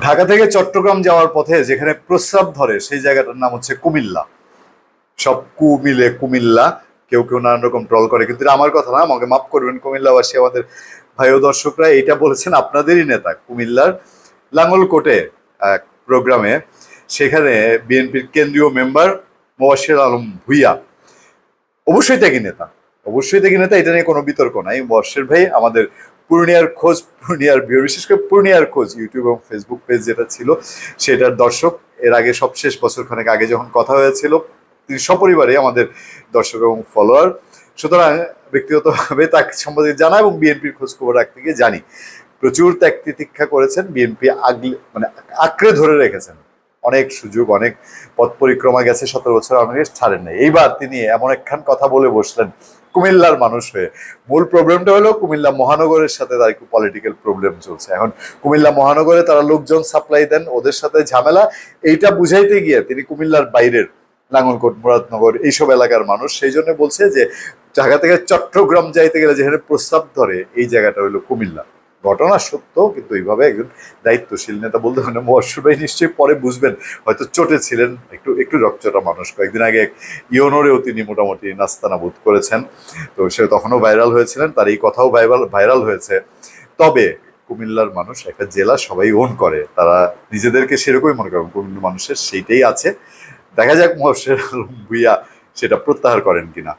ঢাকা থেকে চট্টগ্রাম যাওয়ার পথে যেখানে প্রস্রাব ধরে সেই জায়গাটার নাম হচ্ছে কুমিল্লা। সব কু মিলে কুমিল্লা। কেউ কেউ নানান রকম ট্রল করে, কিন্তু এটা আমার কথা না, আমাকে মাফ করবেন কুমিল্লাবাসী আমাদের ভাই ও দর্শকরা। এটা বলেছেন আপনাদেরই নেতা কুমিল্লার লাঙ্গলকোটে এক প্রোগ্রামে। সেখানে বিএনপির কেন্দ্রীয় মেম্বার মোবাশ্বের আলম ভূঁইয়া, অবশ্যই ত্যাগী নেতা, অবশ্যই ত্যাগী নেতা, এটা নিয়ে কোনো বিতর্ক নাই। মোবাশ্বের ভাই আমাদের পূর্ণিয়ার খোঁজ, পূর্ণিয়ার বিশেষ করে পূর্ণিয়ার খোঁজ ইউটিউব এবং ফেসবুক পেজ যেটা ছিল সেটার দর্শক। এর আগে সবশেষ বছর খানেক আগে যখন কথা হয়েছিল, তিনি সপরিবারে আমাদের দর্শক এবং ফলোয়ার। সুতরাং ব্যক্তিগতভাবে তাকে সম্বন্ধে জানা এবং বিএনপির খোঁজ খবর রাখতে গিয়ে জানি প্রচুর ত্যাগ তিতিক্ষা করেছেন বিএনপি, আগলে মানে আঁকড়ে ধরে রেখেছেন। অনেক সুযোগ, অনেক পথ পরিক্রমা গেছে, 17 বছর আমাকে ছাড়েন নাই। এইবার তিনি এমন একখান কথা বলে বসলেন কুমিল্লার মানুষ হয়ে। মূল প্রবলেমটা হলো কুমিল্লা মহানগরের সাথে তার একটু পলিটিক্যাল প্রবলেম চলছে এখন। কুমিল্লা মহানগরে তারা লোকজন সাপ্লাই দেন, ওদের সাথে ঝামেলা। এইটা বুঝাইতে গিয়ে তিনি কুমিল্লার বাইরের লাঙ্গলকোট, মুরাদনগর এইসব এলাকার মানুষ, সেই জন্য বলছে যে ঢাকা থেকে চট্টগ্রাম যাইতে গেলে যেখানে প্রস্তাব ধরে এই জায়গাটা হলো কুমিল্লা। ঘটনা সত্য, কিন্তু এইভাবে একজন দায়িত্বশীল নেতা বলতে মানে মোবাশ্বের ভাই নিশ্চয়ই পরে বুঝবেন, হয়তো চটে ছিলেন, একটু একটু রকচটা মানুষ। কয়েকদিন আগে ইয়নোরেও তিনি মোটামুটি নাস্তানাবুদ করেছেন, তো সে তখনও ভাইরাল হয়েছিলেন, তার এই কথাও ভাইরাল হয়েছে। তবে কুমিল্লার মানুষ একটা জেলা সবাই ওন করে, তারা নিজেদেরকে সেরকমই মনে করেন, কুমিল্লার মানুষের সেইটাই আছে। দেখা যাক মোবাশ্বের আলম ভূঁইয়া সেটা প্রত্যাহার করেন কিনা।